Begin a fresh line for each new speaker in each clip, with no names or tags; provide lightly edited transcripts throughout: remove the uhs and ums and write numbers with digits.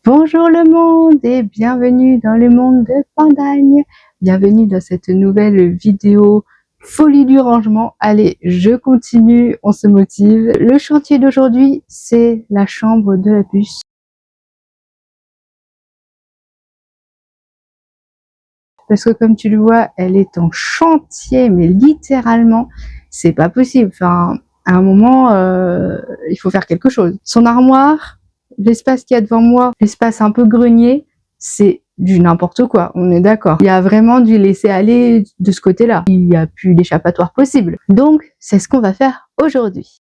Bonjour le monde et bienvenue dans le monde de Pandagne. Bienvenue dans cette nouvelle vidéo folie du rangement. Allez, je continue, on se motive. Le chantier d'aujourd'hui, c'est la chambre de la puce. Parce que comme tu le vois, elle est en chantier, mais littéralement, c'est pas possible. Enfin, à un moment, il faut faire quelque chose. Son armoire, l'espace qu'il y a devant moi, l'espace un peu grenier, c'est du n'importe quoi, on est d'accord. Il y a vraiment dû laisser aller de ce côté-là. Il n'y a plus d'échappatoire possible. Donc, c'est ce qu'on va faire aujourd'hui.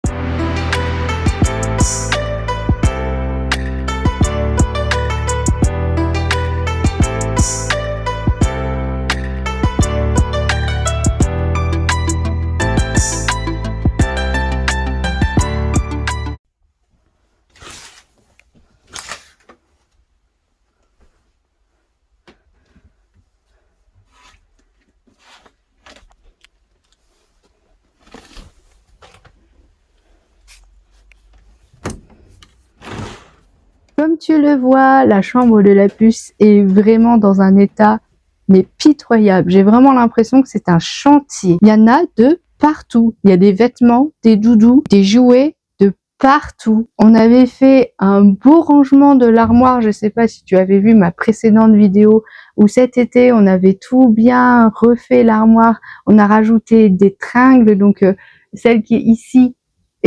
Comme tu le vois, la chambre de la puce est vraiment dans un état mais pitoyable. J'ai vraiment l'impression que c'est un chantier. Il y en a de partout. Il y a des vêtements, des doudous, des jouets de partout. On avait fait un beau rangement de l'armoire. Je sais pas si tu avais vu ma précédente vidéo où cet été on avait tout bien refait l'armoire. On a rajouté des tringles, donc celle qui est ici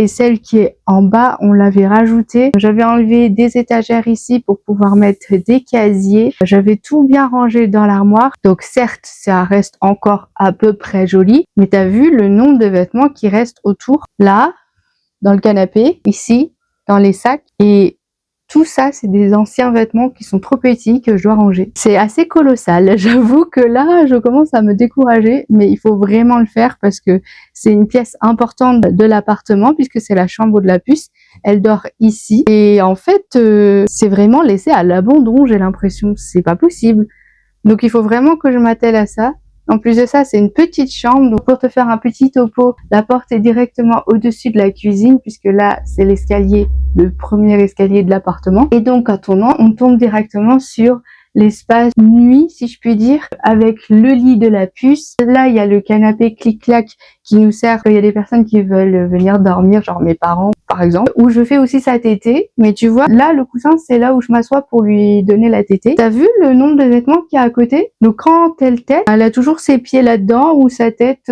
et celle qui est en bas, on l'avait rajoutée. J'avais enlevé des étagères ici pour pouvoir mettre des casiers. J'avais tout bien rangé dans l'armoire. Donc certes, ça reste encore à peu près joli, mais tu as vu le nombre de vêtements qui restent autour. Là, dans le canapé, ici, dans les sacs. Et tout ça, c'est des anciens vêtements qui sont trop petits que je dois ranger. C'est assez colossal. J'avoue que là, je commence à me décourager, mais il faut vraiment le faire parce que c'est une pièce importante de l'appartement puisque c'est la chambre de la puce. Elle dort ici. Et en fait, c'est vraiment laissé à l'abandon, j'ai l'impression. C'est pas possible. Donc il faut vraiment que je m'attelle à ça. En plus de ça, c'est une petite chambre. Donc pour te faire un petit topo, la porte est directement au-dessus de la cuisine puisque là, c'est l'escalier, le premier escalier de l'appartement. Et donc quand on tombe directement sur l'espace nuit, si je puis dire, avec le lit de la puce. Là, il y a le canapé clic-clac qui nous sert quand il y a des personnes qui veulent venir dormir, genre mes parents par exemple, où je fais aussi sa tétée. Mais tu vois, là, le coussin, c'est là où je m'assois pour lui donner la tétée. T'as vu le nombre de vêtements qu'il y a à côté? Donc quand elle tète, elle a toujours ses pieds là-dedans ou sa tête...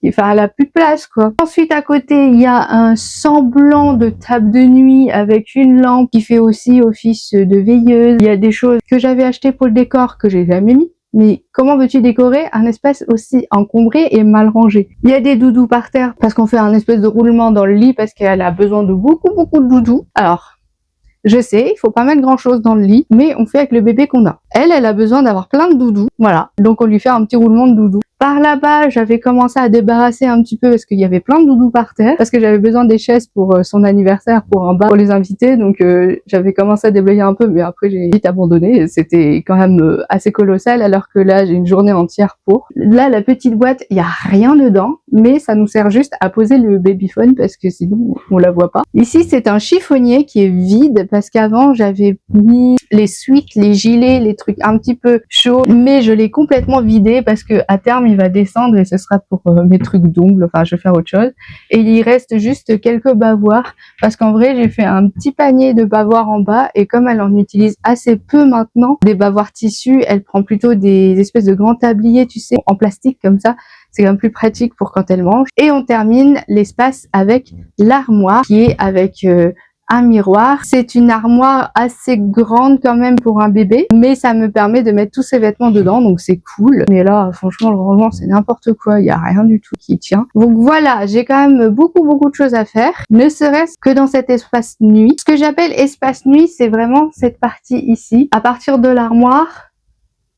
Enfin, elle a plus de place, quoi. Ensuite, à côté, il y a un semblant de table de nuit avec une lampe qui fait aussi office de veilleuse. Il y a des choses que j'avais achetées pour le décor que j'ai jamais mis. Mais comment veux-tu décorer un espace aussi encombré et mal rangé? Il y a des doudous par terre parce qu'on fait un espèce de roulement dans le lit parce qu'elle a besoin de beaucoup de doudous. Alors, je sais, il faut pas mettre grand chose dans le lit, mais on fait avec le bébé qu'on a. Elle a besoin d'avoir plein de doudous. Voilà. Donc on lui fait un petit roulement de doudou. Par là-bas, j'avais commencé à débarrasser un petit peu parce qu'il y avait plein de doudous par terre, parce que j'avais besoin des chaises pour son anniversaire, pour en bas, pour les invités. Donc j'avais commencé à déblayer un peu, mais après j'ai vite abandonné. C'était quand même assez colossal, alors que là j'ai une journée entière pour. Là, la petite boîte, il y a rien dedans, mais ça nous sert juste à poser le babyphone parce que sinon on la voit pas. Ici, c'est un chiffonnier qui est vide parce qu'avant j'avais mis les suites, les gilets, les trucs un petit peu chauds, mais je l'ai complètement vidé parce que à terme il va descendre et ce sera pour mes trucs d'ongles, enfin je vais faire autre chose. Et il reste juste quelques bavoirs parce qu'en vrai j'ai fait un petit panier de bavoirs en bas et comme elle en utilise assez peu maintenant, des bavoirs tissus, elle prend plutôt des espèces de grands tabliers, tu sais, en plastique comme ça. C'est quand même plus pratique pour quand elle mange. Et on termine l'espace avec l'armoire qui est avec un miroir. C'est une armoire assez grande quand même pour un bébé, mais ça me permet de mettre tous ses vêtements dedans, donc c'est cool. Mais là, franchement, le rangement, c'est n'importe quoi. Il n'y a rien du tout qui tient. Donc voilà, j'ai quand même beaucoup de choses à faire, ne serait-ce que dans cet espace nuit. Ce que j'appelle espace nuit, c'est vraiment cette partie ici, à partir de l'armoire,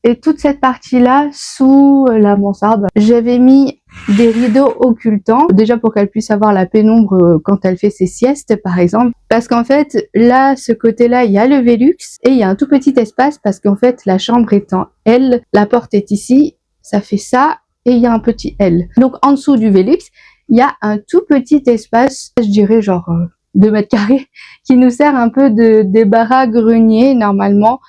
et toute cette partie-là sous la mansarde. J'avais mis des rideaux occultants, déjà pour qu'elle puisse avoir la pénombre quand elle fait ses siestes par exemple, parce qu'en fait là, ce côté-là, il y a le Velux et il y a un tout petit espace parce qu'en fait la chambre est en L, la porte est ici, ça fait ça et il y a un petit L. Donc en dessous du Velux, il y a un tout petit espace, je dirais genre 2 mètres carrés, qui nous sert un peu de débarras grenier normalement,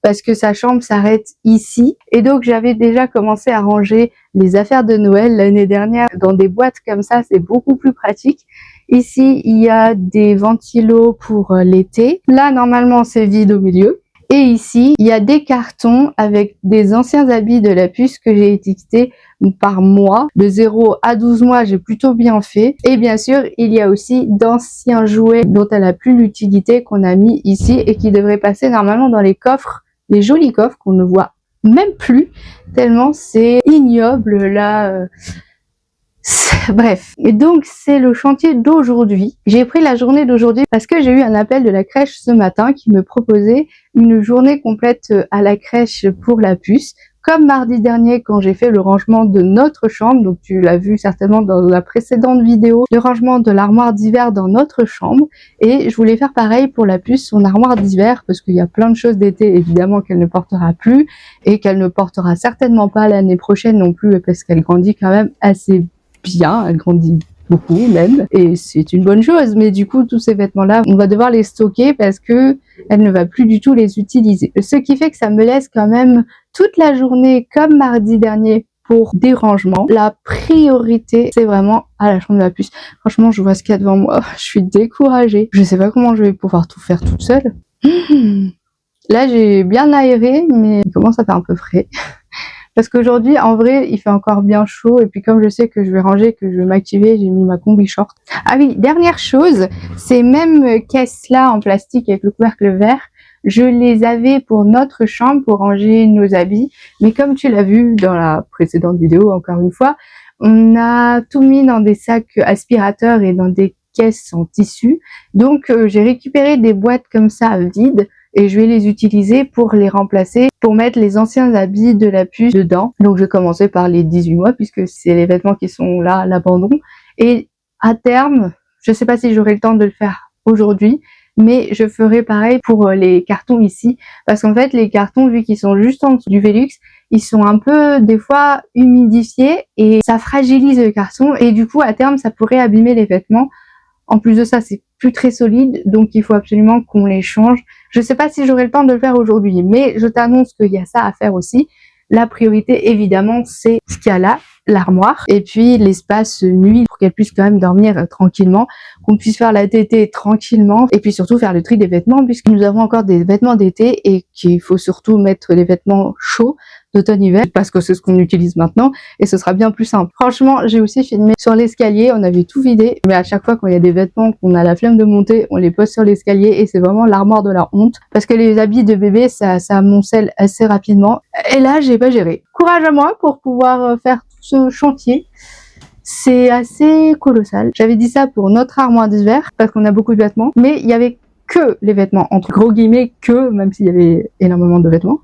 parce que sa chambre s'arrête ici. Et donc j'avais déjà commencé à ranger les affaires de Noël l'année dernière dans des boîtes comme ça, c'est beaucoup plus pratique. Ici, il y a des ventilos pour l'été. Là, normalement, c'est vide au milieu. Et ici, il y a des cartons avec des anciens habits de la puce que j'ai étiquetés par mois. De 0 à 12 mois, j'ai plutôt bien fait. Et bien sûr, il y a aussi d'anciens jouets dont elle a plus l'utilité qu'on a mis ici et qui devraient passer normalement dans les coffres, les jolis coffres qu'on ne voit même plus, tellement c'est ignoble là. Bref, et donc c'est le chantier d'aujourd'hui. J'ai pris la journée d'aujourd'hui parce que j'ai eu un appel de la crèche ce matin qui me proposait une journée complète à la crèche pour la puce, comme mardi dernier quand j'ai fait le rangement de notre chambre, donc tu l'as vu certainement dans la précédente vidéo, le rangement de l'armoire d'hiver dans notre chambre, et je voulais faire pareil pour la puce, son armoire d'hiver, parce qu'il y a plein de choses d'été évidemment qu'elle ne portera plus, et qu'elle ne portera certainement pas l'année prochaine non plus, parce qu'elle grandit quand même assez bien, elle grandit beaucoup même, et c'est une bonne chose, mais du coup tous ces vêtements là on va devoir les stocker parce que elle ne va plus du tout les utiliser, ce qui fait que ça me laisse quand même toute la journée comme mardi dernier pour des rangements. La priorité c'est vraiment à la chambre de la puce. Franchement je vois ce qu'il y a devant moi, je suis découragée, je sais pas comment je vais pouvoir tout faire toute seule. Là j'ai bien aéré mais il commence à faire un peu frais. Parce qu'aujourd'hui, en vrai, il fait encore bien chaud. Et puis comme je sais que je vais ranger, que je vais m'activer, j'ai mis ma combi short. Ah oui, dernière chose, ces mêmes caisses-là en plastique avec le couvercle vert, je les avais pour notre chambre, pour ranger nos habits. Mais comme tu l'as vu dans la précédente vidéo, encore une fois, on a tout mis dans des sacs aspirateurs et dans des caisses en tissu. Donc j'ai récupéré des boîtes comme ça vides et je vais les utiliser pour les remplacer, pour mettre les anciens habits de la puce dedans. Donc je vais commencer par les 18 mois puisque c'est les vêtements qui sont là à l'abandon. Et à terme, je sais pas si j'aurai le temps de le faire aujourd'hui, mais je ferai pareil pour les cartons ici. Parce qu'en fait, les cartons, vu qu'ils sont juste en dessous du Velux, ils sont un peu, des fois, humidifiés et ça fragilise le carton. Et du coup, à terme, ça pourrait abîmer les vêtements. En plus de ça, c'est plus très solide, donc il faut absolument qu'on les change. Je sais pas si j'aurai le temps de le faire aujourd'hui, mais je t'annonce qu'il y a ça à faire aussi. La priorité, évidemment, c'est ce qu'il y a là, l'armoire, et puis l'espace nuit pour qu'elle puisse quand même dormir tranquillement, qu'on puisse faire la tétée tranquillement, et puis surtout faire le tri des vêtements, puisque nous avons encore des vêtements d'été et qu'il faut surtout mettre les vêtements chauds d'automne-hiver, parce que c'est ce qu'on utilise maintenant, et ce sera bien plus simple. Franchement, j'ai aussi filmé sur l'escalier, on avait tout vidé, mais à chaque fois quand il y a des vêtements qu'on a la flemme de monter, on les pose sur l'escalier, et c'est vraiment l'armoire de la honte, parce que les habits de bébé, ça amoncelle assez rapidement, et là, j'ai pas géré. Courage à moi pour pouvoir faire tout ce chantier. C'est assez colossal. J'avais dit ça pour notre armoire d'hiver, parce qu'on a beaucoup de vêtements, mais il y avait que les vêtements, entre gros guillemets, que, même s'il y avait énormément de vêtements.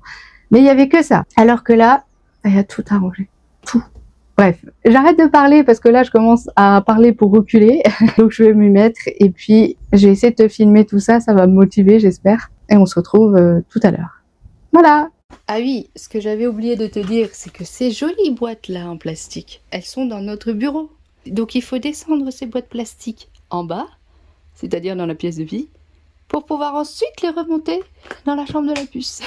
Mais il y avait que ça. Alors que là, il y a tout à ranger. Tout. Bref, j'arrête de parler parce que là, je commence à parler pour reculer. Donc, je vais m'y mettre et puis je vais essayer de te filmer tout ça. Ça va me motiver, j'espère. Et on se retrouve tout à l'heure. Voilà. Ah oui, ce que j'avais oublié de te dire, c'est que ces jolies boîtes-là en plastique, elles sont dans notre bureau. Donc, il faut descendre ces boîtes plastiques en bas, c'est-à-dire dans la pièce de vie, pour pouvoir ensuite les remonter dans la chambre de la puce.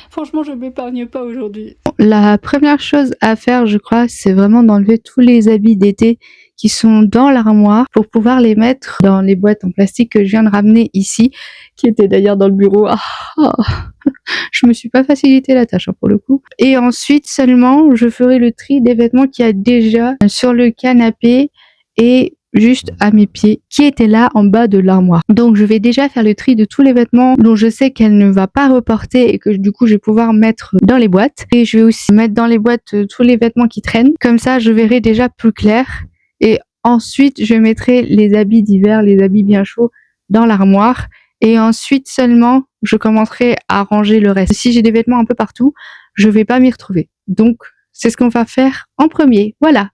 Franchement, je m'épargne pas aujourd'hui. La première chose à faire, je crois, c'est vraiment d'enlever tous les habits d'été qui sont dans l'armoire pour pouvoir les mettre dans les boîtes en plastique que je viens de ramener ici, qui étaient d'ailleurs dans le bureau. Je me suis pas facilité la tâche pour le coup. Et ensuite seulement, je ferai le tri des vêtements qu'il y a déjà sur le canapé et juste à mes pieds, qui étaient là en bas de l'armoire. Donc je vais déjà faire le tri de tous les vêtements dont je sais qu'elle ne va pas reporter et que du coup je vais pouvoir mettre dans les boîtes. Et je vais aussi mettre dans les boîtes tous les vêtements qui traînent. Comme ça je verrai déjà plus clair. Et ensuite je mettrai les habits d'hiver, les habits bien chauds dans l'armoire. Et ensuite seulement je commencerai à ranger le reste. Si j'ai des vêtements un peu partout, je vais pas m'y retrouver. Donc c'est ce qu'on va faire en premier. Voilà.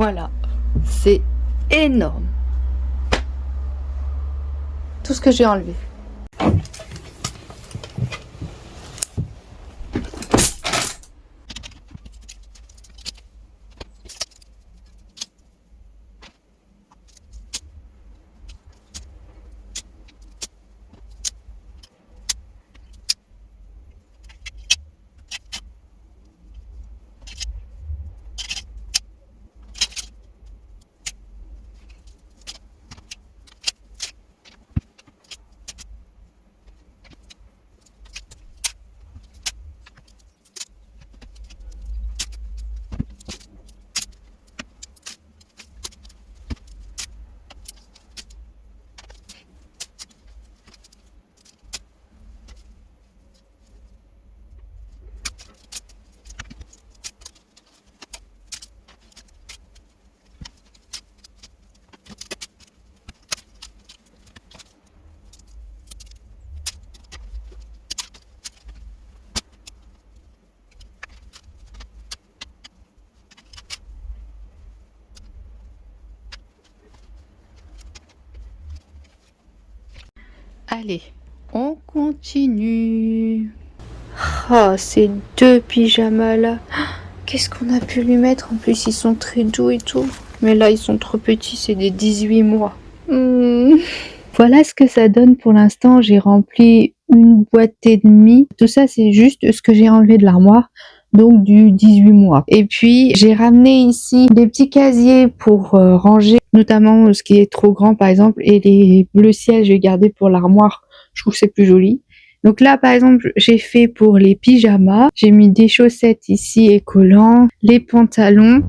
Voilà, c'est énorme. Tout ce que j'ai enlevé. Allez, on continue. Oh, ces deux pyjamas là. Qu'est-ce qu'on a pu lui mettre? En plus, ils sont très doux et tout. Mais là, ils sont trop petits, c'est des 18 mois. Voilà ce que ça donne pour l'instant. J'ai rempli une boîte et demie. Tout ça, c'est juste ce que j'ai enlevé de l'armoire. Donc du 18 mois. Et puis j'ai ramené ici des petits casiers pour ranger, notamment ce qui est trop grand par exemple, et les bleus ciel je vais garder pour l'armoire, je trouve que c'est plus joli. Donc là par exemple j'ai fait pour les pyjamas, j'ai mis des chaussettes ici et collants, les pantalons,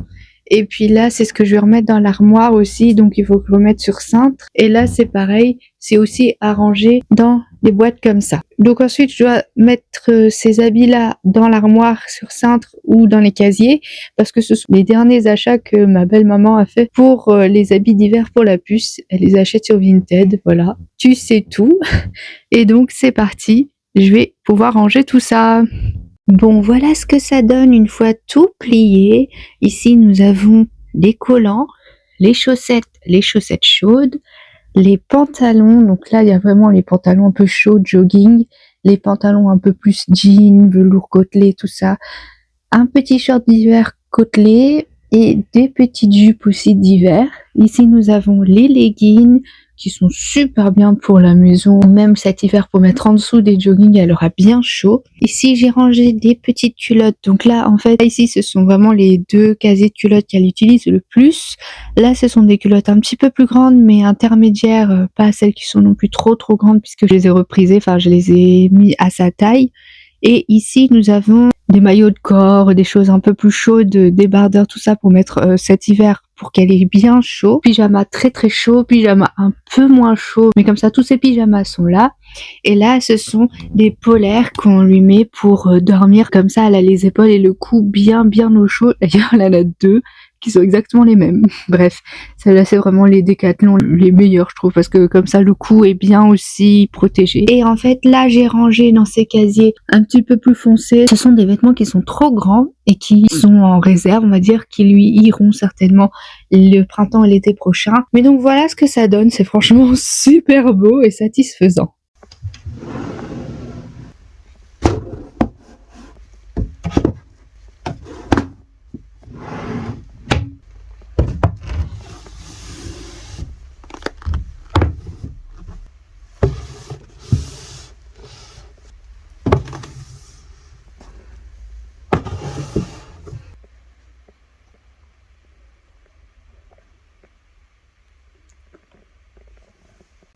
et puis là c'est ce que je vais remettre dans l'armoire aussi, donc il faut que je remette sur cintre. Et là c'est pareil, c'est aussi arrangé dans des boîtes comme ça. Donc ensuite je dois mettre ces habits là dans l'armoire sur cintre ou dans les casiers, parce que ce sont les derniers achats que ma belle maman a fait pour les habits d'hiver pour la puce. Elle les achète sur Vinted, voilà, tu sais tout. Et donc c'est parti, je vais pouvoir ranger tout ça. Bon, voilà ce que ça donne une fois tout plié. Ici, nous avons les collants, les chaussettes chaudes, les pantalons. Donc là, il y a vraiment les pantalons un peu chauds, jogging, les pantalons un peu plus jean, velours côtelé, tout ça. Un petit short d'hiver côtelé et des petites jupes aussi d'hiver. Ici, nous avons les leggings qui sont super bien pour la maison, même cet hiver pour mettre en dessous des joggings, elle aura bien chaud. Ici j'ai rangé des petites culottes, donc là en fait ici ce sont vraiment les deux casiers de culottes qu'elle utilise le plus. Là ce sont des culottes un petit peu plus grandes mais intermédiaires, pas celles qui sont non plus trop grandes puisque je les ai reprisées, enfin je les ai mis à sa taille. Et ici nous avons des maillots de corps, des choses un peu plus chaudes, des débardeurs, tout ça pour mettre cet hiver pour qu'elle ait bien chaud. Pyjama très chaud, pyjama un peu moins chaud, mais comme ça tous ces pyjamas sont là. Et là ce sont des polaires qu'on lui met pour dormir, comme ça elle a les épaules et le cou bien au chaud. D'ailleurs elle en a deux qui sont exactement les mêmes. Bref, celle-là c'est vraiment les Décathlon les meilleurs je trouve, parce que comme ça le cou est bien aussi protégé. Et en fait là j'ai rangé dans ces casiers un petit peu plus foncés, ce sont des vêtements qui sont trop grands et qui sont en réserve, on va dire, qui lui iront certainement le printemps et l'été prochain. Mais donc voilà ce que ça donne, c'est franchement super beau et satisfaisant.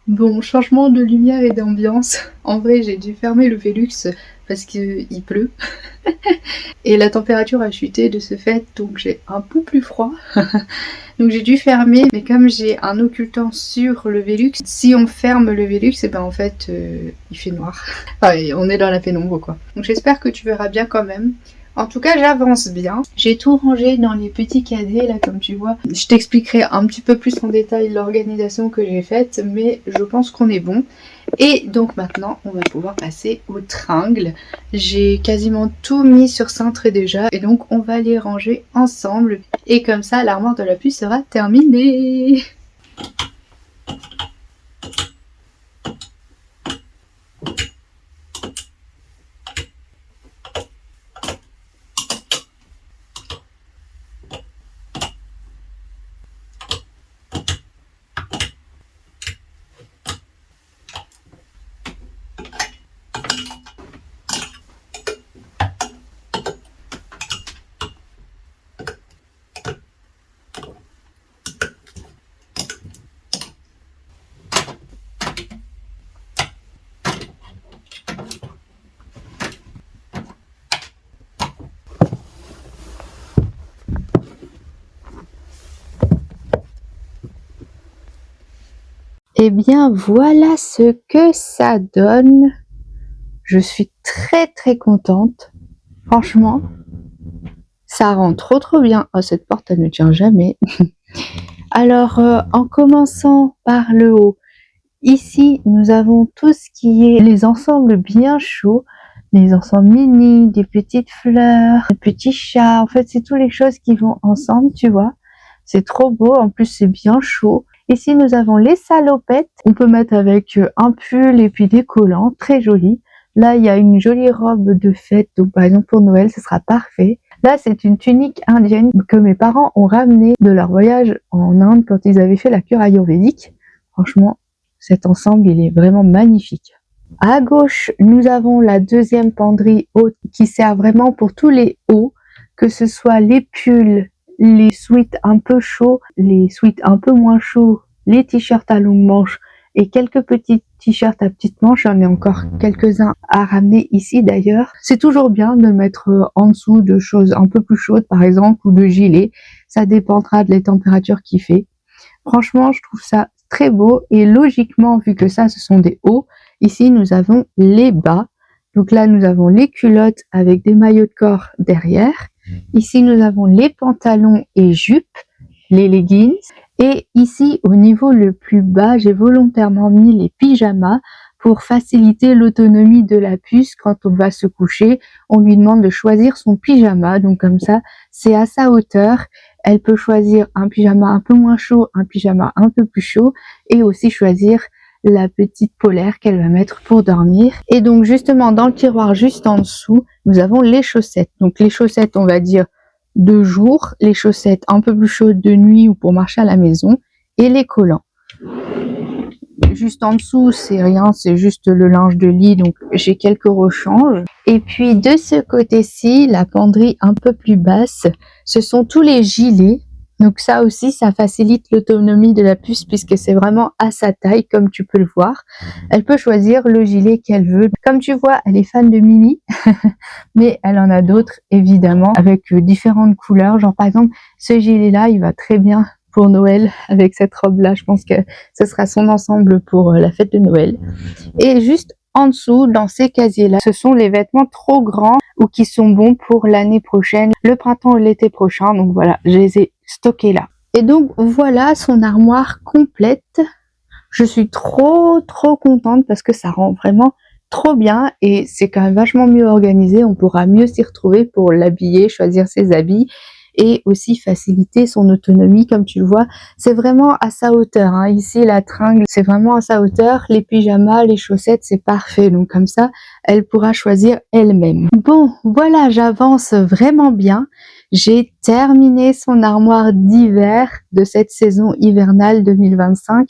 Bon, changement de lumière et d'ambiance. En vrai, j'ai dû fermer le Velux parce qu'il pleut. Et la température a chuté de ce fait, donc j'ai un peu plus froid. Donc j'ai dû fermer, mais comme j'ai un occultant sur le Velux, si on ferme le Velux, et ben en fait, il fait noir. Enfin, on est dans la pénombre quoi. Donc j'espère que tu verras bien quand même. En tout cas, j'avance bien. J'ai tout rangé dans les petits casiers, là, comme tu vois. Je t'expliquerai un petit peu plus en détail l'organisation que j'ai faite, mais je pense qu'on est bon. Et donc maintenant, on va pouvoir passer aux tringles. J'ai quasiment tout mis sur cintre déjà. Et donc, on va les ranger ensemble. Et comme ça, l'armoire de la puce sera terminée. Et bien voilà ce que ça donne. Je suis très contente. Franchement, ça rend trop bien. Oh, cette porte, elle ne tient jamais. Alors, en commençant par le haut, ici, nous avons tout ce qui est les ensembles bien chauds, les ensembles mini, des petites fleurs, des petits chats. En fait, c'est toutes les choses qui vont ensemble, tu vois. C'est trop beau. En plus, c'est bien chaud. Ici, nous avons les salopettes. On peut mettre avec un pull et puis des collants. Très joli. Là, il y a une jolie robe de fête. Donc, par exemple, pour Noël, ce sera parfait. Là, c'est une tunique indienne que mes parents ont ramenée de leur voyage en Inde quand ils avaient fait la cure ayurvédique. Franchement, cet ensemble, il est vraiment magnifique. À gauche, nous avons la deuxième penderie haute qui sert vraiment pour tous les hauts, que ce soit les pulls, les sweats un peu chauds, les sweats un peu moins chauds, les t-shirts à longue manche et quelques petits t-shirts à petites manches. J'en ai encore quelques-uns à ramener ici d'ailleurs. C'est toujours bien de mettre en dessous de choses un peu plus chaudes par exemple ou de gilets. Ça dépendra de les températures qu'il fait. Franchement, je trouve ça très beau et logiquement, vu que ça, ce sont des hauts, ici, nous avons les bas. Donc là, nous avons les culottes avec des maillots de corps derrière. Ici, nous avons les pantalons et jupes, les leggings. Et ici, au niveau le plus bas, j'ai volontairement mis les pyjamas pour faciliter l'autonomie de la puce. Quand on va se coucher, on lui demande de choisir son pyjama. Donc comme ça, c'est à sa hauteur. Elle peut choisir un pyjama un peu moins chaud, un pyjama un peu plus chaud et aussi choisir la petite polaire qu'elle va mettre pour dormir. Et donc justement dans le tiroir juste en dessous, nous avons les chaussettes. Donc les chaussettes, on va dire de jour, les chaussettes un peu plus chaudes de nuit ou pour marcher à la maison et les collants. Juste en dessous, c'est rien, c'est juste le linge de lit, donc j'ai quelques rechanges. Et puis de ce côté-ci, la penderie un peu plus basse, ce sont tous les gilets. Donc ça aussi, ça facilite l'autonomie de la puce puisque c'est vraiment à sa taille, comme tu peux le voir. Elle peut choisir le gilet qu'elle veut. Comme tu vois, elle est fan de Mini, mais elle en a d'autres, évidemment, avec différentes couleurs. Genre par exemple, ce gilet-là, il va très bien pour Noël avec cette robe-là. Je pense que ce sera son ensemble pour la fête de Noël. Et juste en dessous, dans ces casiers-là, ce sont les vêtements trop grands ou qui sont bons pour l'année prochaine, le printemps ou l'été prochain. Donc voilà, je les ai stockés là. Et donc voilà son armoire complète. Je suis trop contente parce que ça rend vraiment trop bien et c'est quand même vachement mieux organisé. On pourra mieux s'y retrouver pour l'habiller, choisir ses habits et aussi faciliter son autonomie. Comme tu le vois, c'est vraiment à sa hauteur, hein. Ici, la tringle, c'est vraiment à sa hauteur. Les pyjamas, les chaussettes, c'est parfait. Donc comme ça, elle pourra choisir elle-même. Bon, voilà, j'avance vraiment bien. J'ai terminé son armoire d'hiver de cette saison hivernale 2025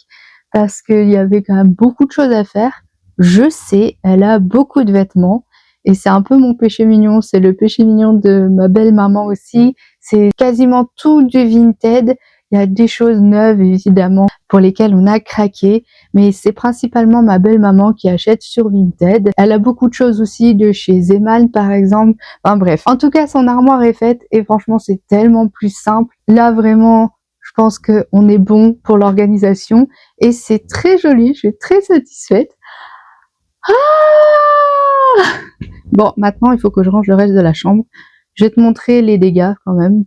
parce qu'il y avait quand même beaucoup de choses à faire. Je sais, elle a beaucoup de vêtements et c'est un peu mon péché mignon. C'est le péché mignon de ma belle-maman aussi. C'est quasiment tout du Vinted. Il y a des choses neuves, évidemment, pour lesquelles on a craqué. Mais c'est principalement ma belle-maman qui achète sur Vinted. Elle a beaucoup de choses aussi de chez Zeman, par exemple. Enfin bref. En tout cas, son armoire est faite et franchement, c'est tellement plus simple. Là, vraiment, je pense qu'on est bon pour l'organisation. Et c'est très joli. Je suis très satisfaite. Ah! Bon, maintenant, il faut que je range le reste de la chambre. Je vais te montrer les dégâts quand même.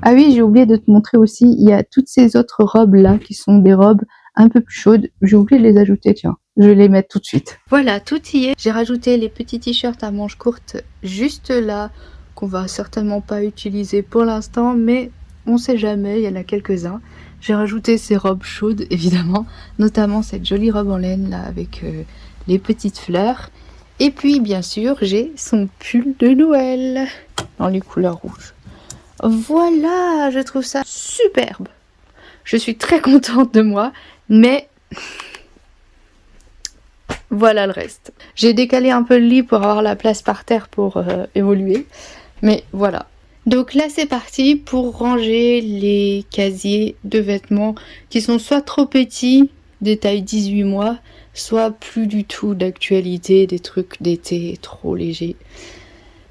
Ah oui, j'ai oublié de te montrer aussi, il y a toutes ces autres robes là qui sont des robes un peu plus chaudes. J'ai oublié de les ajouter, tiens. Je vais les mettre tout de suite. Voilà, tout y est. J'ai rajouté les petits t-shirts à manches courtes juste là, qu'on va certainement pas utiliser pour l'instant, mais on sait jamais, il y en a quelques-uns. J'ai rajouté ces robes chaudes, évidemment, notamment cette jolie robe en laine là avec les petites fleurs. Et puis, bien sûr, j'ai son pull de Noël dans les couleurs rouges. Voilà, je trouve ça superbe. Je suis très contente de moi, mais voilà le reste. J'ai décalé un peu le lit pour avoir la place par terre pour évoluer, mais voilà. Donc là c'est parti pour ranger les casiers de vêtements qui sont soit trop petits, des tailles 18 mois, soit plus du tout d'actualité, des trucs d'été trop légers.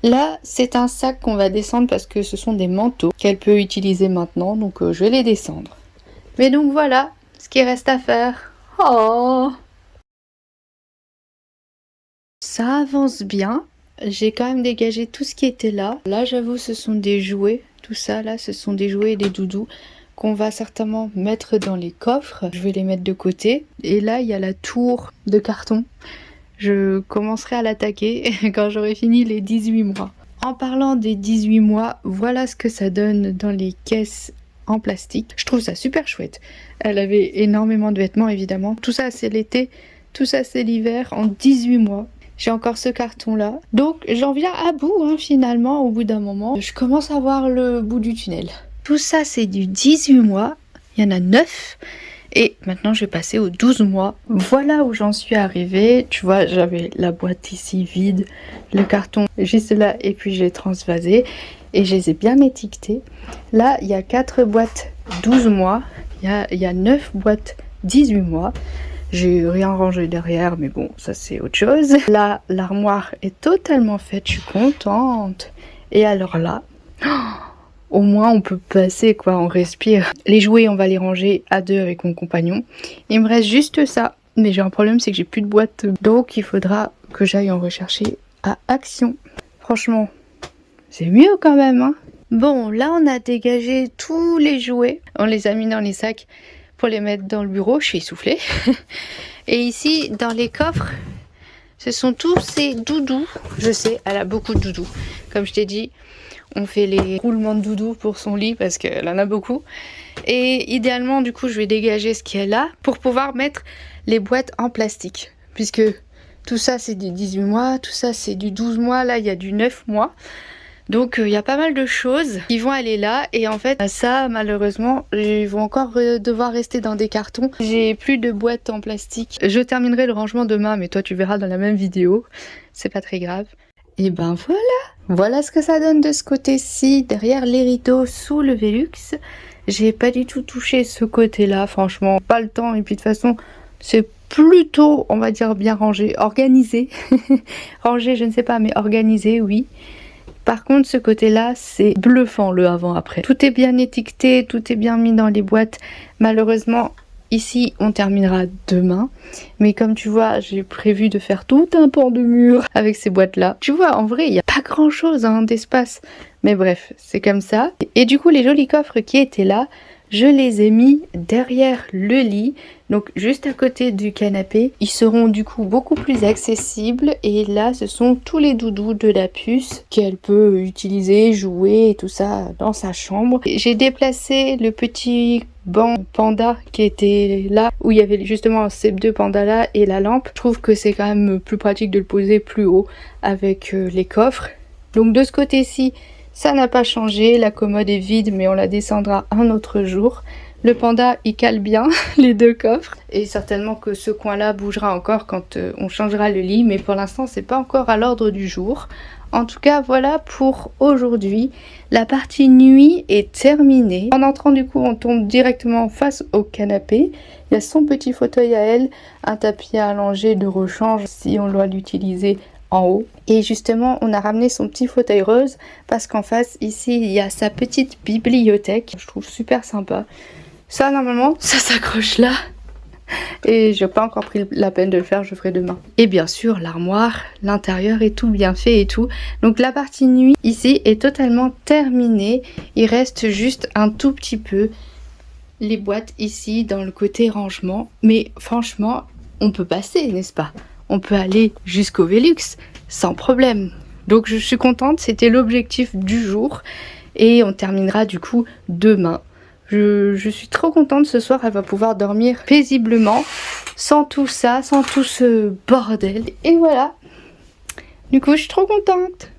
Là c'est un sac qu'on va descendre parce que ce sont des manteaux qu'elle peut utiliser maintenant, donc je vais les descendre. Mais donc voilà ce qui reste à faire. Oh, ça avance bien. J'ai quand même dégagé tout ce qui était là. Là, j'avoue, ce sont des jouets. Tout ça, là, ce sont des jouets et des doudous qu'on va certainement mettre dans les coffres. Je vais les mettre de côté. Et là, il y a la tour de carton. Je commencerai à l'attaquer quand j'aurai fini les 18 mois. En parlant des 18 mois, voilà ce que ça donne dans les caisses en plastique. Je trouve ça super chouette. Elle avait énormément de vêtements, évidemment. Tout ça, c'est l'été. Tout ça, c'est l'hiver en 18 mois. J'ai encore ce carton là. Donc j'en viens à bout finalement au bout d'un moment. Je commence à voir le bout du tunnel. Tout ça c'est du 18 mois. Il y en a 9. Et maintenant je vais passer aux 12 mois. Voilà où j'en suis arrivée. Tu vois, j'avais la boîte ici vide. Le carton juste là. Et puis j'ai transvasé. Et je les ai bien étiquetés. Là il y a 4 boîtes 12 mois. Il y a 9 boîtes 18 mois. J'ai rien rangé derrière, mais bon, ça c'est autre chose. Là, l'armoire est totalement faite, je suis contente. Et alors là, au moins on peut passer quoi, on respire. Les jouets, on va les ranger à deux avec mon compagnon. Il me reste juste ça, mais j'ai un problème, c'est que j'ai plus de boîte. Donc il faudra que j'aille en rechercher à Action. Franchement, c'est mieux quand même, hein. Bon, là on a dégagé tous les jouets. On les a mis dans les sacs pour les mettre dans le bureau, je suis essoufflée. Et ici, dans les coffres, ce sont tous ces doudous. Je sais, elle a beaucoup de doudous. Comme je t'ai dit, on fait les roulements de doudous pour son lit parce qu'elle en a beaucoup. Et idéalement, du coup, je vais dégager ce qu'il y a là pour pouvoir mettre les boîtes en plastique. Puisque tout ça, c'est du 18 mois, tout ça, c'est du 12 mois. Là, il y a du 9 mois. Donc il y a pas mal de choses qui vont aller là et en fait ça malheureusement ils vont encore devoir rester dans des cartons. J'ai plus de boîtes en plastique. Je terminerai le rangement demain mais toi tu verras dans la même vidéo. C'est pas très grave. Et ben voilà. Voilà ce que ça donne de ce côté-ci derrière les rideaux sous le Velux. J'ai pas du tout touché ce côté-là franchement. Pas le temps et puis de toute façon c'est plutôt on va dire bien rangé. Organisé. Rangé je ne sais pas mais organisé oui. Par contre, ce côté-là, c'est bluffant le avant-après. Tout est bien étiqueté, tout est bien mis dans les boîtes. Malheureusement, ici, on terminera demain. Mais comme tu vois, j'ai prévu de faire tout un pan de mur avec ces boîtes-là. Tu vois, en vrai, il n'y a pas grand-chose d'espace. Mais bref, c'est comme ça. Et du coup, les jolis coffres qui étaient là, je les ai mis derrière le lit, donc juste à côté du canapé. Ils seront du coup beaucoup plus accessibles et là ce sont tous les doudous de la puce qu'elle peut utiliser, jouer et tout ça dans sa chambre. J'ai déplacé le petit banc panda qui était là où il y avait justement ces deux pandas là et la lampe. Je trouve que c'est quand même plus pratique de le poser plus haut avec les coffres. Donc de ce côté-ci, ça n'a pas changé, la commode est vide mais on la descendra un autre jour. Le panda il cale bien les deux coffres et certainement que ce coin là bougera encore quand on changera le lit mais pour l'instant c'est pas encore à l'ordre du jour. En tout cas voilà pour aujourd'hui, la partie nuit est terminée. En entrant du coup on tombe directement face au canapé, il y a son petit fauteuil à elle, un tapis à allonger de rechange si on doit l'utiliser en haut. Et justement on a ramené son petit fauteuil rose parce qu'en face ici il y a sa petite bibliothèque, je trouve super sympa. Ça normalement ça s'accroche là et j'ai pas encore pris la peine de le faire, je ferai demain. Et bien sûr l'armoire, l'intérieur est tout bien fait et tout. Donc la partie nuit ici est totalement terminée, il reste juste un tout petit peu les boîtes ici dans le côté rangement. Mais franchement, on peut passer, n'est-ce pas? On peut aller jusqu'au Velux sans problème. Donc je suis contente, c'était l'objectif du jour. Et on terminera du coup demain. Je suis trop contente, ce soir elle va pouvoir dormir paisiblement, sans tout ça, sans tout ce bordel. Et voilà. Du coup je suis trop contente.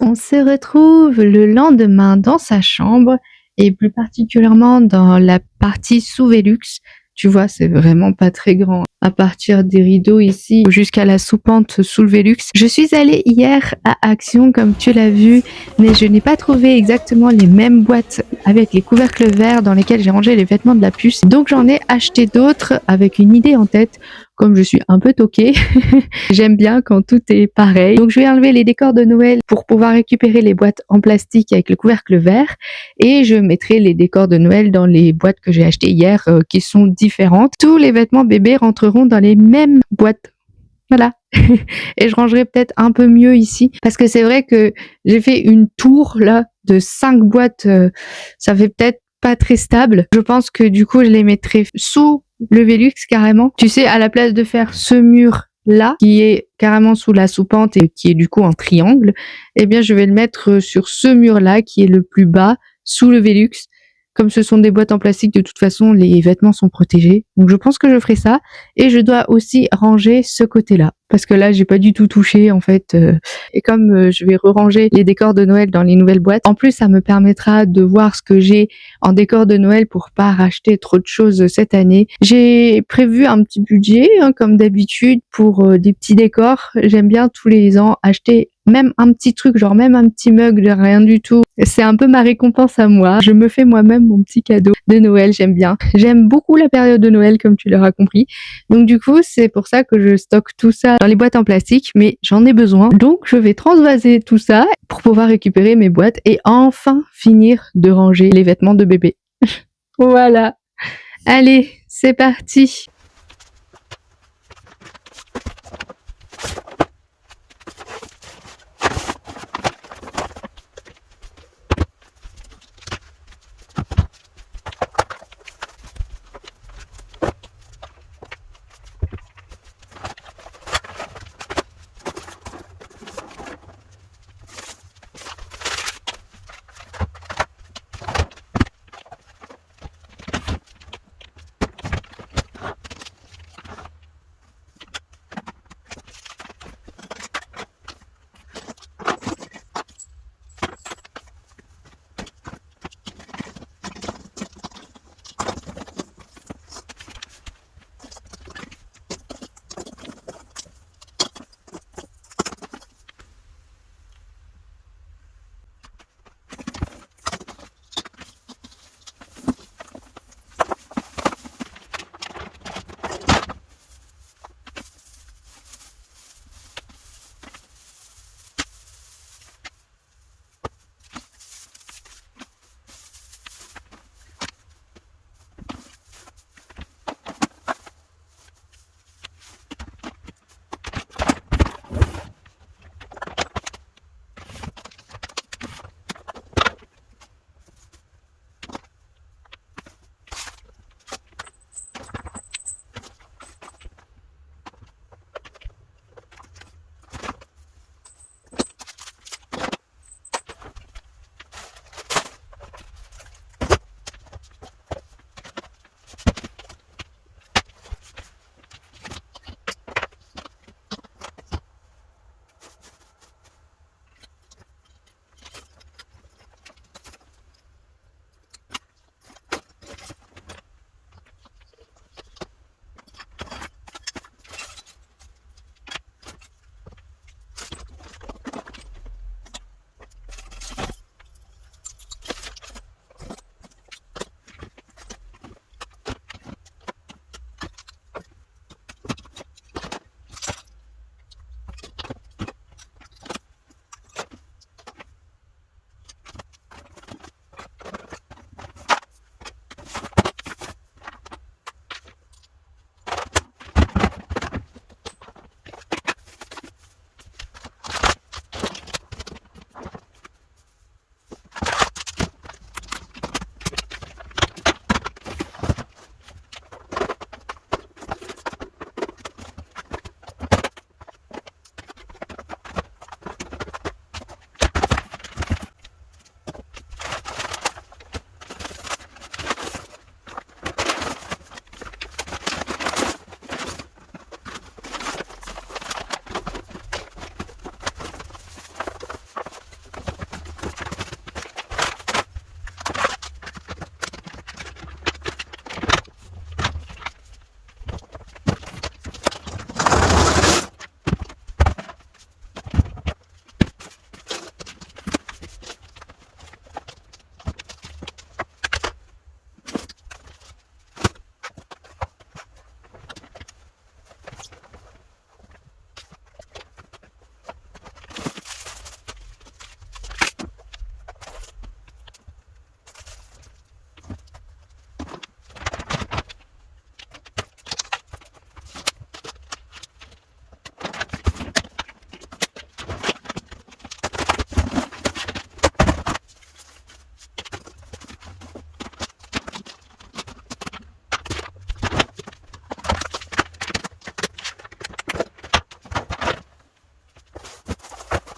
On se retrouve le lendemain dans sa chambre et plus particulièrement dans la partie sous Velux. Tu vois, c'est vraiment pas très grand. À partir des rideaux ici jusqu'à la soupente sous le Velux. Je suis allée hier à Action comme tu l'as vu, mais je n'ai pas trouvé exactement les mêmes boîtes avec les couvercles verts dans lesquels j'ai rangé les vêtements de la puce. Donc j'en ai acheté d'autres avec une idée en tête. Comme je suis un peu toquée, j'aime bien quand tout est pareil. Donc je vais enlever les décors de Noël pour pouvoir récupérer les boîtes en plastique avec le couvercle vert et je mettrai les décors de Noël dans les boîtes que j'ai achetées hier qui sont différentes. Tous les vêtements bébés rentreront dans les mêmes boîtes. Voilà. Et je rangerai peut-être un peu mieux ici parce que c'est vrai que j'ai fait une tour là de 5 boîtes. Ça fait peut-être pas très stable. Je pense que du coup je les mettrai sous le Velux carrément. Tu sais, à la place de faire ce mur là qui est carrément sous la soupente et qui est du coup un triangle, eh bien je vais le mettre sur ce mur là qui est le plus bas sous le Velux. Comme ce sont des boîtes en plastique, de toute façon, les vêtements sont protégés. Donc je pense que je ferai ça. Et je dois aussi ranger ce côté-là. Parce que là, j'ai pas du tout touché, en fait. Et comme je vais re-ranger les décors de Noël dans les nouvelles boîtes, en plus, ça me permettra de voir ce que j'ai en décor de Noël pour pas racheter trop de choses cette année. J'ai prévu un petit budget, hein, comme d'habitude, pour des petits décors. J'aime bien tous les ans acheter même un petit truc, genre même un petit mug de rien du tout. C'est un peu ma récompense à moi. Je me fais moi-même mon petit cadeau de Noël, j'aime bien. J'aime beaucoup la période de Noël, comme tu l'auras compris. Donc du coup, c'est pour ça que je stocke tout ça dans les boîtes en plastique, mais j'en ai besoin. Donc je vais transvaser tout ça pour pouvoir récupérer mes boîtes et enfin finir de ranger les vêtements de bébé. Voilà. Allez, c'est parti.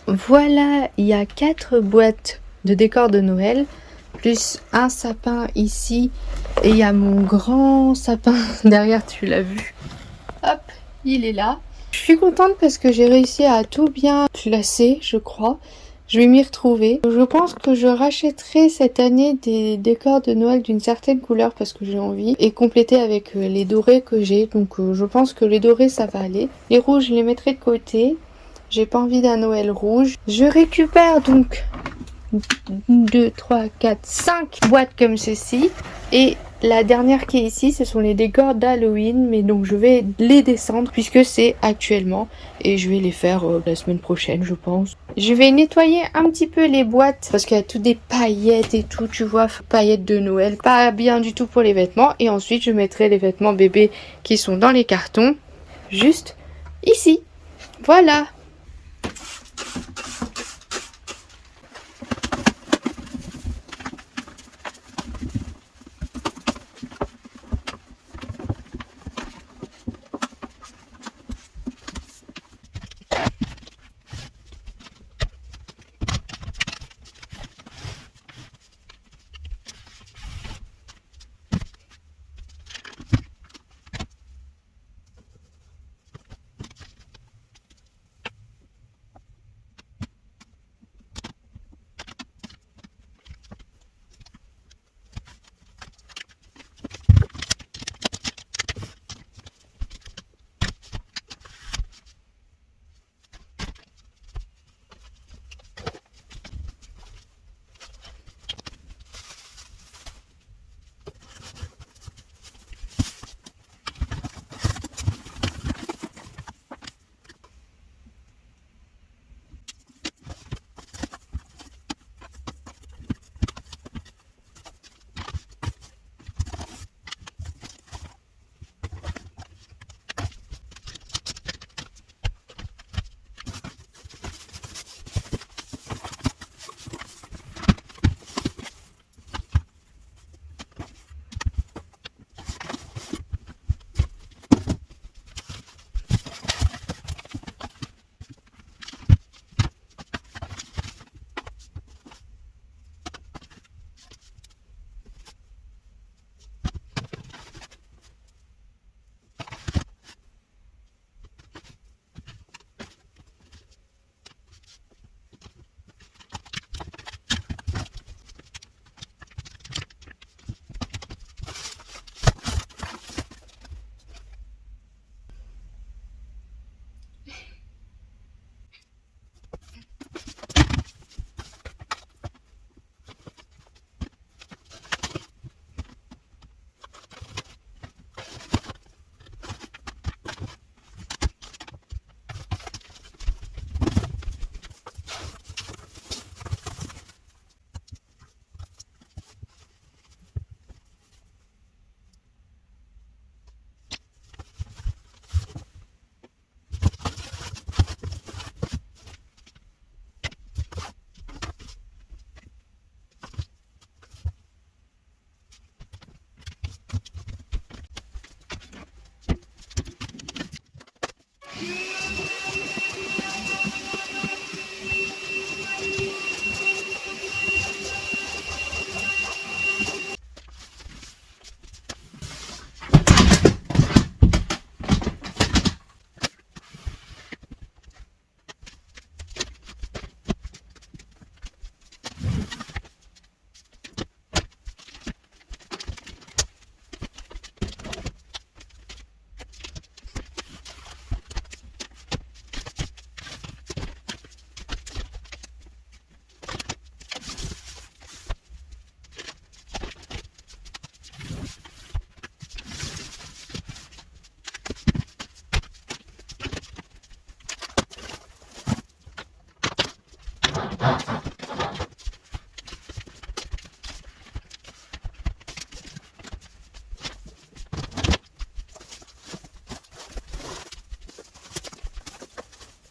Voilà, il y a 4 boîtes de décor de Noël, plus un sapin ici, et il y a mon grand sapin derrière, tu l'as vu. Hop, il est là. Je suis contente parce que j'ai réussi à tout bien placer, je crois. Je vais m'y retrouver. Je pense que je rachèterai cette année des décors de Noël d'une certaine couleur parce que j'ai envie et compléter avec les dorés que j'ai. Donc je pense que les dorés ça va aller. Les rouges je les mettrai de côté. J'ai pas envie d'un Noël rouge. Je récupère donc 2, 3, 4, 5 boîtes comme ceci. Et la dernière qui est ici, ce sont les décors d'Halloween. Mais donc je vais les descendre puisque c'est actuellement. Et je vais les faire la semaine prochaine, je pense. Je vais nettoyer un petit peu les boîtes parce qu'il y a tout des paillettes et tout, tu vois, paillettes de Noël. Pas bien du tout pour les vêtements. Et ensuite, je mettrai les vêtements bébés qui sont dans les cartons. Juste ici. Voilà.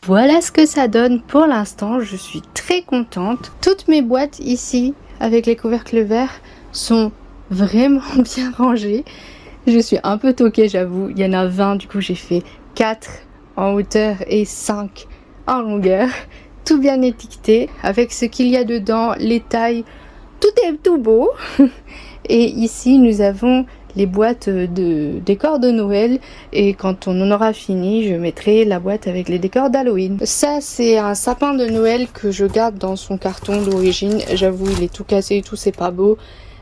Voilà ce que ça donne pour l'instant, je suis très contente. Toutes mes boîtes ici, avec les couvercles verts, sont vraiment bien rangées. Je suis un peu toquée, j'avoue, il y en a 20, du coup j'ai fait 4 en hauteur et 5 en longueur. tout bien étiqueté avec ce qu'il y a dedans, les tailles, tout est tout beau. Et ici nous avons les boîtes de décors de Noël, et quand on en aura fini je mettrai la boîte avec les décors d'Halloween. Ça c'est un sapin de Noël que je garde dans son carton d'origine, j'avoue il est tout cassé et tout, c'est pas beau,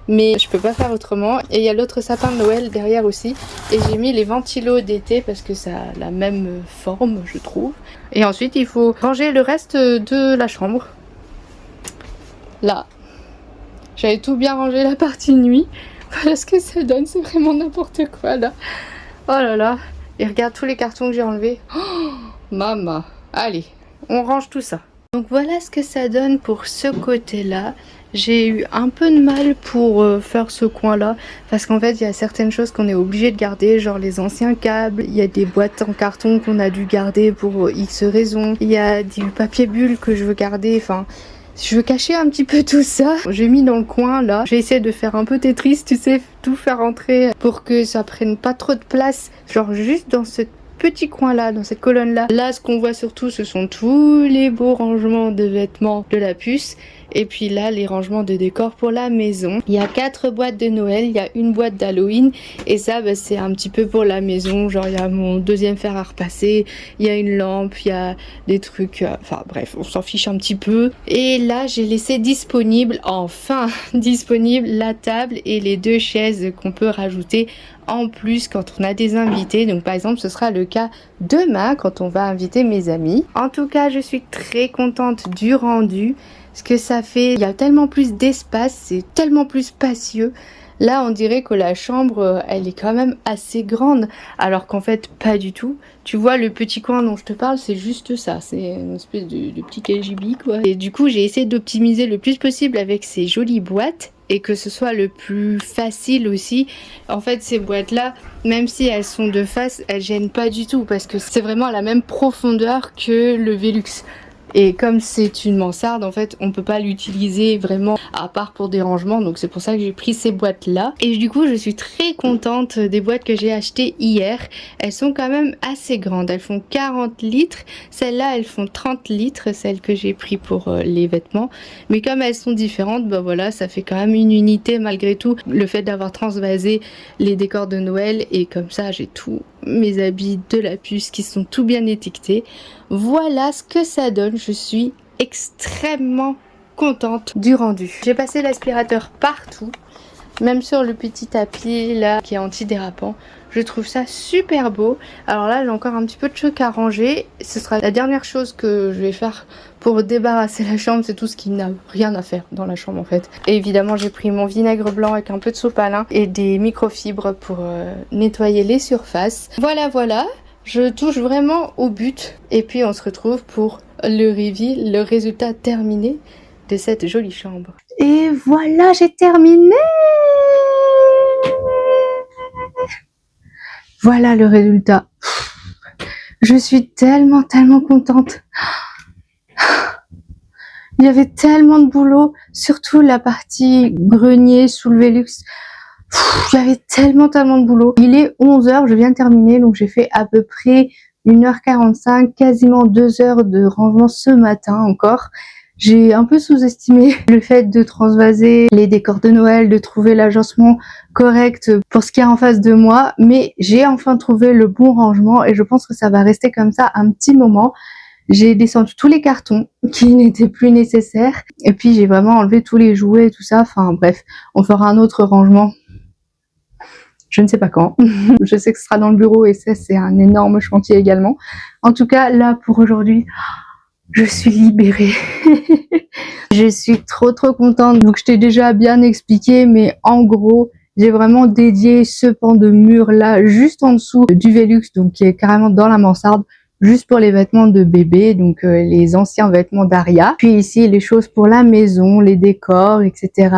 mais je peux pas faire autrement. Et il y a l'autre sapin de Noël derrière aussi, et j'ai mis les ventilos d'été parce que ça a la même forme je trouve. Et ensuite il faut ranger le reste de la chambre. Là j'avais tout bien rangé la partie nuit. Voilà ce que ça donne, c'est vraiment n'importe quoi là. Oh là là. Et regarde tous les cartons que j'ai enlevés. Oh, maman. Allez, on range tout ça. Donc voilà ce que ça donne pour ce côté-là. J'ai eu un peu de mal pour faire ce coin-là, parce qu'en fait il y a certaines choses qu'on est obligé de garder, genre les anciens câbles, il y a des boîtes en carton qu'on a dû garder pour X raisons, il y a du papier bulle que je veux garder, enfin... Je veux cacher un petit peu tout ça. J'ai mis dans le coin là. J'ai essayé de faire un peu Tetris, tu sais, tout faire rentrer pour que ça prenne pas trop de place. Genre juste dans ce petit coin là, dans cette colonne là. Là, ce qu'on voit surtout, ce sont tous les beaux rangements de vêtements de la puce. Et puis là, les rangements de décor pour la maison. Il y a 4 boîtes de Noël, il y a une boîte d'Halloween. Et ça, bah, c'est un petit peu pour la maison. Genre, il y a mon deuxième fer à repasser. Il y a une lampe, il y a des trucs... Enfin bref, on s'en fiche un petit peu. Et là, j'ai laissé disponible, enfin disponible, la table et les 2 chaises qu'on peut rajouter en plus quand on a des invités. Donc par exemple, ce sera le cas demain quand on va inviter mes amis. En tout cas, je suis très contente du rendu. Ce que ça fait, il y a tellement plus d'espace, c'est tellement plus spacieux. Là, on dirait que la chambre, elle est quand même assez grande, alors qu'en fait, pas du tout. Tu vois, le petit coin dont je te parle, c'est juste ça. C'est une espèce de petit KGB, quoi. Et du coup, j'ai essayé d'optimiser le plus possible avec ces jolies boîtes, et que ce soit le plus facile aussi. En fait, ces boîtes-là, même si elles sont de face, elles gênent pas du tout, parce que c'est vraiment à la même profondeur que le Velux. Et comme c'est une mansarde, en fait, on peut pas l'utiliser vraiment à part pour des rangements. Donc c'est pour ça que j'ai pris ces boîtes là. Et du coup, je suis très contente des boîtes que j'ai achetées hier. Elles sont quand même assez grandes. Elles font 40 litres. Celles-là, elles font 30 litres, celles que j'ai pris pour les vêtements. Mais comme elles sont différentes, bah voilà, ça fait quand même une unité malgré tout. Le fait d'avoir transvasé les décors de Noël, et comme ça, j'ai tous mes habits de la puce qui sont tout bien étiquetés. Voilà ce que ça donne. Je suis extrêmement contente du rendu. J'ai passé l'aspirateur partout, même sur le petit tapis là qui est antidérapant. Je trouve ça super beau. Alors là, j'ai encore un petit peu de trucs à ranger. Ce sera la dernière chose que je vais faire pour débarrasser la chambre. C'est tout ce qui n'a rien à faire dans la chambre en fait. Et évidemment, j'ai pris mon vinaigre blanc avec un peu de sopalin et des microfibres pour nettoyer les surfaces. Voilà, voilà. Je touche vraiment au but. Et puis on se retrouve pour le reveal, le résultat terminé de cette jolie chambre. Et voilà, j'ai terminé! Voilà le résultat. Je suis tellement contente. Il y avait tellement de boulot, surtout la partie grenier sous le Velux. Il y avait tellement de boulot. Il est 11h, je viens de terminer, donc j'ai fait à peu près 1h45, quasiment 2 heures de rangement ce matin encore. J'ai un peu sous-estimé le fait de transvaser les décors de Noël, de trouver l'agencement correct pour ce qu'il y a en face de moi, mais j'ai enfin trouvé le bon rangement et je pense que ça va rester comme ça un petit moment. J'ai descendu tous les cartons qui n'étaient plus nécessaires et puis j'ai vraiment enlevé tous les jouets et tout ça. Enfin bref, on fera un autre rangement. Je ne sais pas quand. Je sais que ce sera dans le bureau et ça, c'est un énorme chantier également. En tout cas, là, pour aujourd'hui, je suis libérée. Je suis trop contente. Donc, je t'ai déjà bien expliqué, mais en gros, j'ai vraiment dédié ce pan de mur là, juste en dessous du Velux, donc qui est carrément dans la mansarde, juste pour les vêtements de bébé, donc les anciens vêtements d'Aria. Puis ici, les choses pour la maison, les décors, etc.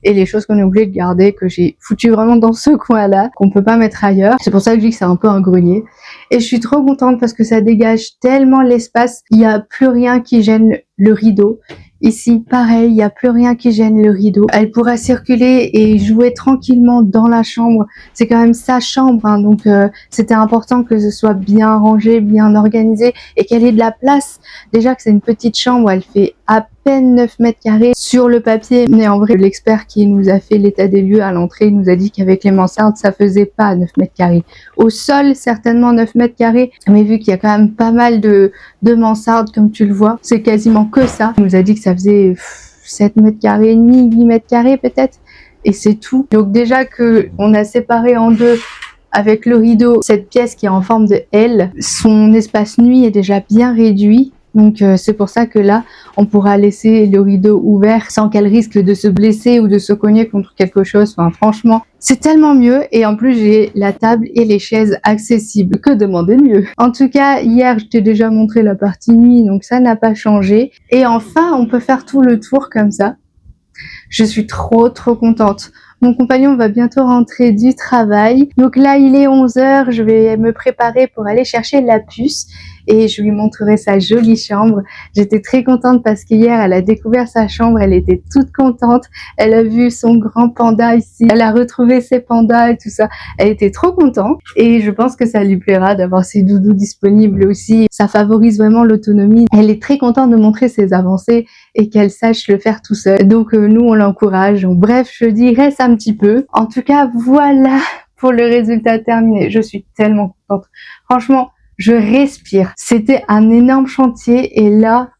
Et les choses qu'on est obligé de garder, que j'ai foutu vraiment dans ce coin-là, qu'on peut pas mettre ailleurs. C'est pour ça que je dis que c'est un peu un grenier. Et je suis trop contente parce que ça dégage tellement l'espace. Il n'y a plus rien qui gêne le rideau. Ici, pareil, il n'y a plus rien qui gêne le rideau. Elle pourra circuler et jouer tranquillement dans la chambre. C'est quand même sa chambre, hein, donc c'était important que ce soit bien rangé, bien organisé et qu'elle ait de la place. Déjà que c'est une petite chambre, elle fait à peine 9 mètres carrés sur le papier. Mais en vrai, l'expert qui nous a fait l'état des lieux à l'entrée nous a dit qu'avec les mansardes, ça faisait pas 9 mètres carrés. Au sol, certainement 9 mètres carrés. Mais vu qu'il y a quand même pas mal de mansardes, comme tu le vois, c'est quasiment que ça. Il nous a dit que ça faisait 7 mètres carrés et demi, 8 mètres carrés peut-être. Et c'est tout. Donc déjà que on a séparé en deux avec le rideau cette pièce qui est en forme de L, son espace nuit est déjà bien réduit. Donc c'est pour ça que là, on pourra laisser le rideau ouvert sans qu'elle risque de se blesser ou de se cogner contre quelque chose. Enfin franchement, c'est tellement mieux. Et en plus, j'ai la table et les chaises accessibles. Que demander de mieux? En tout cas, hier, je t'ai déjà montré la partie nuit, donc ça n'a pas changé. Et enfin, on peut faire tout le tour comme ça. Je suis trop contente. Mon compagnon va bientôt rentrer du travail. Donc là, il est 11 h. Je vais me préparer pour aller chercher la puce et je lui montrerai sa jolie chambre. J'étais très contente parce qu'hier, elle a découvert sa chambre. Elle était toute contente. Elle a vu son grand panda ici. Elle a retrouvé ses pandas et tout ça. Elle était trop contente et je pense que ça lui plaira d'avoir ses doudous disponibles aussi. Ça favorise vraiment l'autonomie. Elle est très contente de montrer ses avancées et qu'elle sache le faire tout seul. Donc nous, on l'encourage. Bref, je dirais ça un petit peu. En tout cas, voilà pour le résultat terminé. Je suis tellement contente. Franchement, je respire. C'était un énorme chantier et là,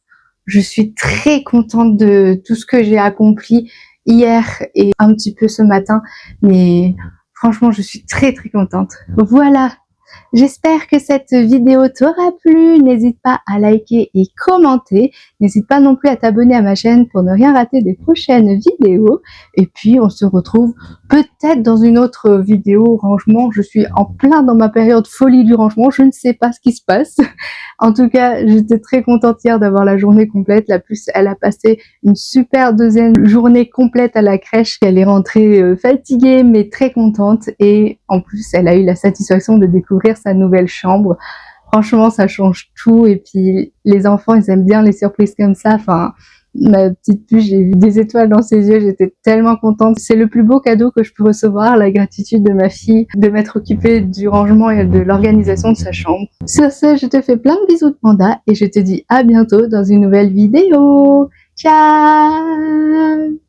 je suis très contente de tout ce que j'ai accompli hier et un petit peu ce matin. Mais franchement, je suis très contente. Voilà. J'espère que cette vidéo t'aura plu. N'hésite pas à liker et commenter. N'hésite pas non plus à t'abonner à ma chaîne pour ne rien rater des prochaines vidéos. Et puis, on se retrouve peut-être dans une autre vidéo rangement. Je suis en plein dans ma période folie du rangement. Je ne sais pas ce qui se passe. En tout cas, j'étais très contente hier d'avoir la journée complète. La puce, elle a passé une super deuxième journée complète à la crèche. Elle est rentrée fatiguée, mais très contente. Et en plus, elle a eu la satisfaction de découvrir sa nouvelle chambre. Franchement, ça change tout. Et puis, les enfants, ils aiment bien les surprises comme ça. Enfin, ma petite puce, j'ai vu des étoiles dans ses yeux. J'étais tellement contente. C'est le plus beau cadeau que je peux recevoir, la gratitude de ma fille, de m'être occupée du rangement et de l'organisation de sa chambre. Sur ce, je te fais plein de bisous de panda et je te dis à bientôt dans une nouvelle vidéo. Ciao!